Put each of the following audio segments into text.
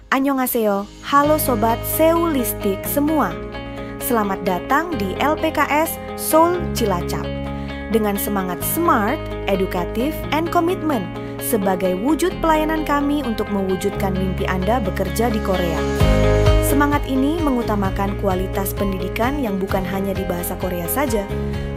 Annyeonghaseyo, halo Sobat Seulistik semua. Selamat datang di LPKS Seoul Cilacap. Dengan semangat smart, edukatif, and commitment sebagai wujud pelayanan kami untuk mewujudkan mimpi Anda bekerja di Korea. Semangat ini mengutamakan kualitas pendidikan yang bukan hanya di bahasa Korea saja,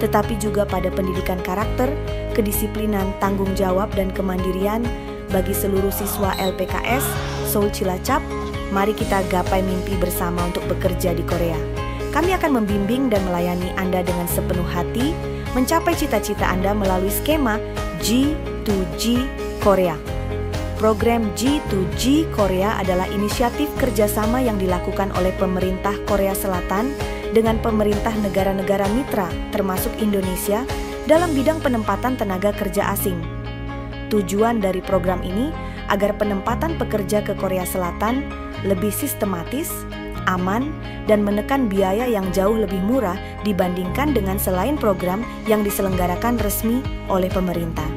tetapi juga pada pendidikan karakter, kedisiplinan, tanggung jawab, dan kemandirian bagi seluruh siswa LPKS Seoul Cilacap. Mari kita gapai mimpi bersama untuk bekerja di Korea. Kami akan membimbing dan melayani Anda dengan sepenuh hati mencapai cita-cita Anda melalui skema G2G Korea. Program G2G Korea adalah inisiatif kerjasama yang dilakukan oleh pemerintah Korea Selatan dengan pemerintah negara-negara mitra termasuk Indonesia dalam bidang penempatan tenaga kerja asing. Tujuan dari program ini agar penempatan pekerja ke Korea Selatan lebih sistematis, aman, dan menekan biaya yang jauh lebih murah dibandingkan dengan selain program yang diselenggarakan resmi oleh pemerintah.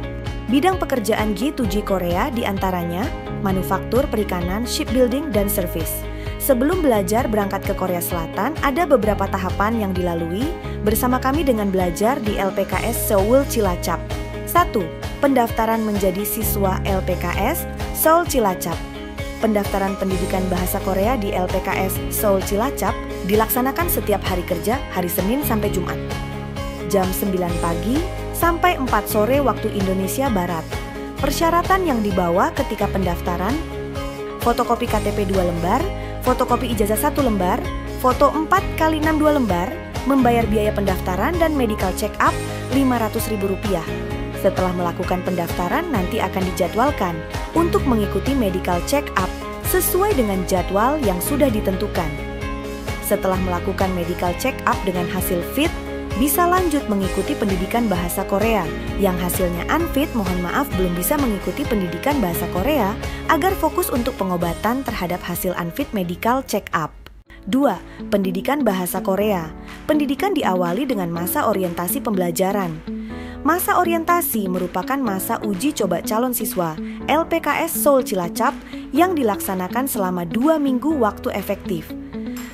Bidang pekerjaan G2G Korea diantaranya manufaktur, perikanan, shipbuilding, dan service. Sebelum belajar berangkat ke Korea Selatan, ada beberapa tahapan yang dilalui bersama kami dengan belajar di LPKS Seoul Cilacap. 1. Pendaftaran menjadi siswa LPKS Seoul Cilacap. Pendaftaran pendidikan bahasa Korea di LPKS Seoul Cilacap dilaksanakan setiap hari kerja, hari Senin sampai Jumat. Jam 9 pagi sampai 4 sore waktu Indonesia Barat. Persyaratan yang dibawa ketika pendaftaran: fotokopi KTP 2 lembar, fotokopi ijazah 1 lembar, foto 4x6 2 lembar, membayar biaya pendaftaran dan medical check up Rp500.000. Setelah melakukan pendaftaran, nanti akan dijadwalkan untuk mengikuti medical check up sesuai dengan jadwal yang sudah ditentukan. Setelah melakukan medical check up dengan hasil fit, bisa lanjut mengikuti pendidikan bahasa Korea. Yang hasilnya unfit, mohon maaf belum bisa mengikuti pendidikan bahasa Korea agar fokus untuk pengobatan terhadap hasil unfit medical check up. 2. Pendidikan bahasa Korea. Pendidikan diawali dengan masa orientasi pembelajaran. Masa orientasi merupakan masa uji coba calon siswa LPKS Seoul Cilacap yang dilaksanakan selama 2 minggu waktu efektif.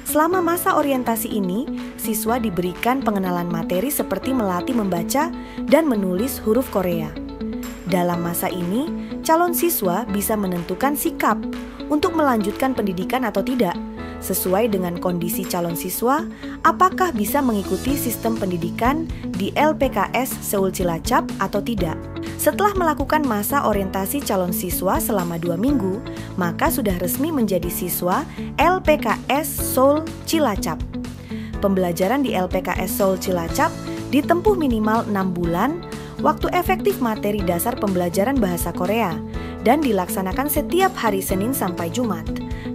Selama masa orientasi ini, siswa diberikan pengenalan materi seperti melatih membaca dan menulis huruf Korea. Dalam masa ini, calon siswa bisa menentukan sikap untuk melanjutkan pendidikan atau tidak, sesuai dengan kondisi calon siswa, apakah bisa mengikuti sistem pendidikan di LPKS Seoul Cilacap atau tidak. Setelah melakukan masa orientasi calon siswa selama 2 minggu, maka sudah resmi menjadi siswa LPKS Seoul Cilacap. Pembelajaran di LPKS Seoul Cilacap ditempuh minimal 6 bulan, waktu efektif materi dasar pembelajaran bahasa Korea, dan dilaksanakan setiap hari Senin sampai Jumat,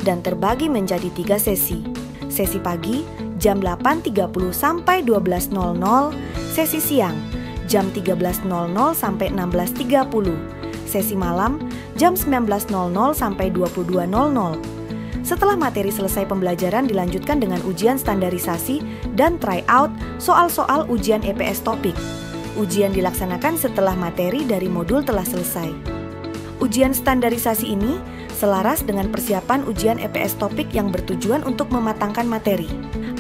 dan terbagi menjadi 3 sesi. Sesi pagi jam 8.30 sampai 12.00, sesi siang jam 13.00 sampai 16.30, sesi malam jam 19.00 sampai 22.00. Setelah materi selesai pembelajaran dilanjutkan dengan ujian standarisasi dan tryout soal-soal ujian EPS topik. Ujian dilaksanakan setelah materi dari modul telah selesai. Ujian standarisasi ini selaras dengan persiapan ujian EPS topik yang bertujuan untuk mematangkan materi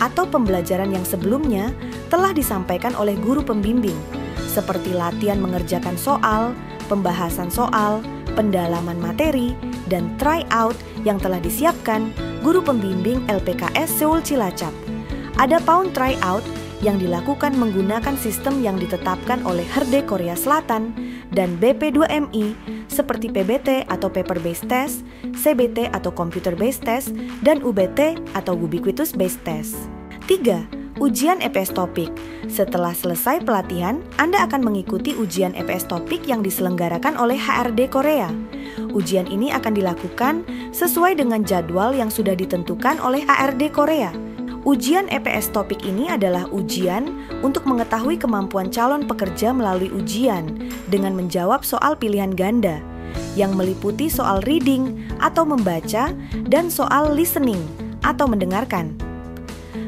atau pembelajaran yang sebelumnya telah disampaikan oleh guru pembimbing, seperti latihan mengerjakan soal, pembahasan soal, pendalaman materi, dan tryout yang telah disiapkan guru pembimbing LPKS Seoul Cilacap. Ada pound tryout yang dilakukan menggunakan sistem yang ditetapkan oleh HERDE Korea Selatan dan BP2MI seperti PBT atau Paper Based Test, CBT atau Computer Based Test, dan UBT atau Ubiquitous Based Test. 3. Ujian EPS topik. Setelah selesai pelatihan, Anda akan mengikuti ujian EPS topik yang diselenggarakan oleh HRD Korea. Ujian ini akan dilakukan sesuai dengan jadwal yang sudah ditentukan oleh HRD Korea. Ujian EPS topik ini adalah ujian untuk mengetahui kemampuan calon pekerja melalui ujian dengan menjawab soal pilihan ganda yang meliputi soal reading atau membaca dan soal listening atau mendengarkan.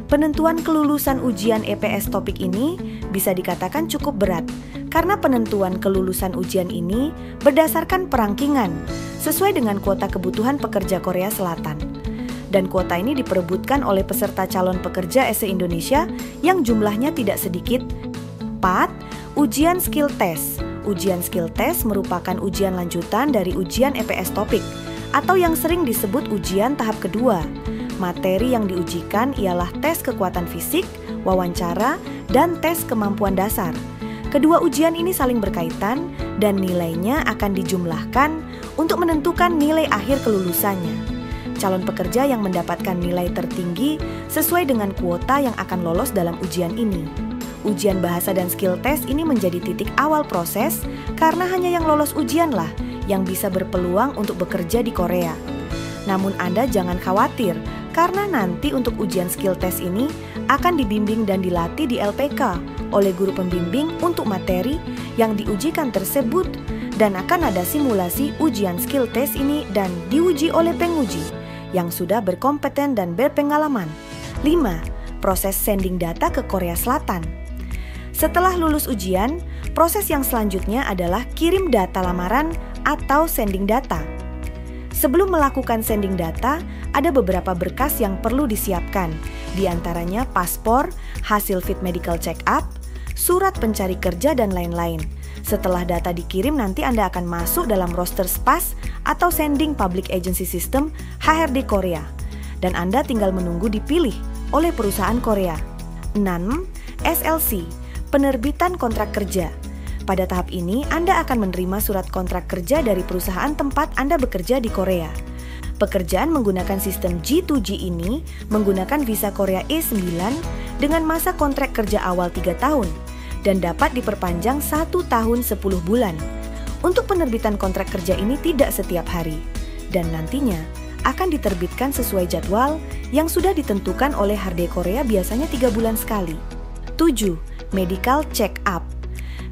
Penentuan kelulusan ujian EPS topik ini bisa dikatakan cukup berat karena penentuan kelulusan ujian ini berdasarkan perangkingan sesuai dengan kuota kebutuhan pekerja Korea Selatan. Dan kuota ini diperebutkan oleh peserta calon pekerja se-Indonesia yang jumlahnya tidak sedikit. 4. Ujian skill test. Ujian skill test merupakan ujian lanjutan dari ujian EPS topik atau yang sering disebut ujian tahap kedua. Materi yang diujikan ialah tes kekuatan fisik, wawancara, dan tes kemampuan dasar. Kedua ujian ini saling berkaitan dan nilainya akan dijumlahkan untuk menentukan nilai akhir kelulusannya. Calon pekerja yang mendapatkan nilai tertinggi sesuai dengan kuota yang akan lolos dalam ujian ini. Ujian bahasa dan skill test ini menjadi titik awal proses karena hanya yang lolos ujianlah yang bisa berpeluang untuk bekerja di Korea. Namun Anda jangan khawatir, karena nanti untuk ujian skill test ini akan dibimbing dan dilatih di LPK oleh guru pembimbing untuk materi yang diujikan tersebut dan akan ada simulasi ujian skill test ini dan diuji oleh penguji yang sudah berkompeten dan berpengalaman. 5. Proses sending data ke Korea Selatan. Setelah lulus ujian, proses yang selanjutnya adalah kirim data lamaran atau sending data. Sebelum melakukan sending data, ada beberapa berkas yang perlu disiapkan, di antaranya paspor, hasil fit medical check up, surat pencari kerja, dan lain-lain. Setelah data dikirim, nanti Anda akan masuk dalam roster SPAS atau Sending Public Agency System HRD Korea, dan Anda tinggal menunggu dipilih oleh perusahaan Korea. 6. SLC, penerbitan kontrak kerja. Pada tahap ini, Anda akan menerima surat kontrak kerja dari perusahaan tempat Anda bekerja di Korea. Pekerjaan menggunakan sistem G2G ini menggunakan visa Korea E9 dengan masa kontrak kerja awal 3 tahun dan dapat diperpanjang 1 tahun 10 bulan. Untuk penerbitan kontrak kerja ini tidak setiap hari dan nantinya akan diterbitkan sesuai jadwal yang sudah ditentukan oleh HRD Korea biasanya 3 bulan sekali. 7. Medical check up.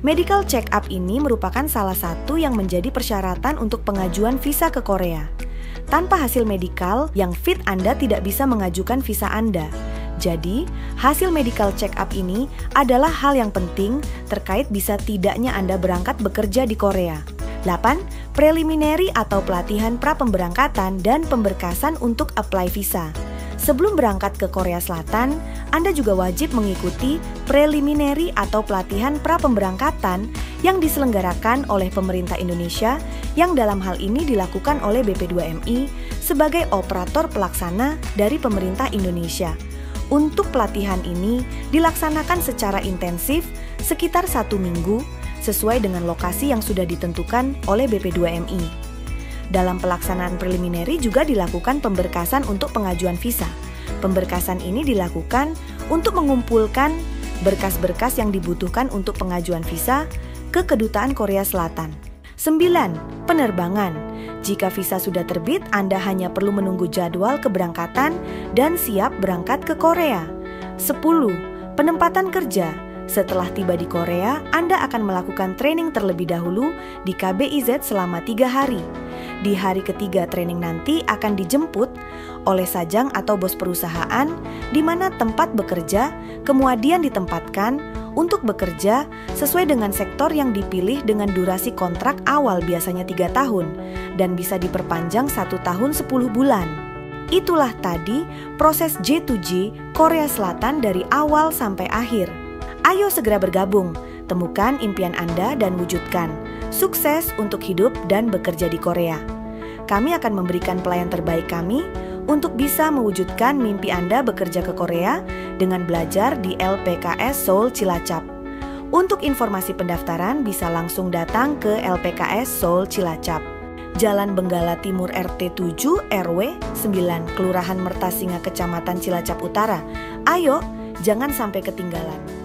Medical check up ini merupakan salah satu yang menjadi persyaratan untuk pengajuan visa ke Korea. Tanpa hasil medikal yang fit, Anda tidak bisa mengajukan visa Anda. Jadi, hasil medical check up ini adalah hal yang penting terkait bisa tidaknya Anda berangkat bekerja di Korea. 8. Preliminary atau pelatihan pra-pemberangkatan dan pemberkasan untuk apply visa. Sebelum berangkat ke Korea Selatan, Anda juga wajib mengikuti preliminary atau pelatihan pra-pemberangkatan yang diselenggarakan oleh pemerintah Indonesia yang dalam hal ini dilakukan oleh BP2MI sebagai operator pelaksana dari pemerintah Indonesia. Untuk pelatihan ini dilaksanakan secara intensif sekitar 1 minggu sesuai dengan lokasi yang sudah ditentukan oleh BP2MI. Dalam pelaksanaan preliminary juga dilakukan pemberkasan untuk pengajuan visa. Pemberkasan ini dilakukan untuk mengumpulkan berkas-berkas yang dibutuhkan untuk pengajuan visa ke Kedutaan Korea Selatan. 9. Penerbangan. Jika visa sudah terbit, Anda hanya perlu menunggu jadwal keberangkatan dan siap berangkat ke Korea. 10. Penempatan kerja. Setelah tiba di Korea, Anda akan melakukan training terlebih dahulu di KBIZ selama 3 hari. Di hari ketiga training nanti akan dijemput oleh sajang atau bos perusahaan di mana tempat bekerja, kemudian ditempatkan untuk bekerja sesuai dengan sektor yang dipilih dengan durasi kontrak awal biasanya 3 tahun dan bisa diperpanjang 1 tahun 10 bulan. Itulah tadi proses J2G Korea Selatan dari awal sampai akhir. Ayo segera bergabung, temukan impian Anda dan wujudkan. Sukses untuk hidup dan bekerja di Korea. Kami akan memberikan pelayan terbaik kami untuk bisa mewujudkan mimpi Anda bekerja ke Korea dengan belajar di LPKS Seoul Cilacap. Untuk informasi pendaftaran bisa langsung datang ke LPKS Seoul Cilacap. Jalan Benggala Timur RT 7 RW 9 Kelurahan Mertasinga Kecamatan Cilacap Utara. Ayo, jangan sampai ketinggalan.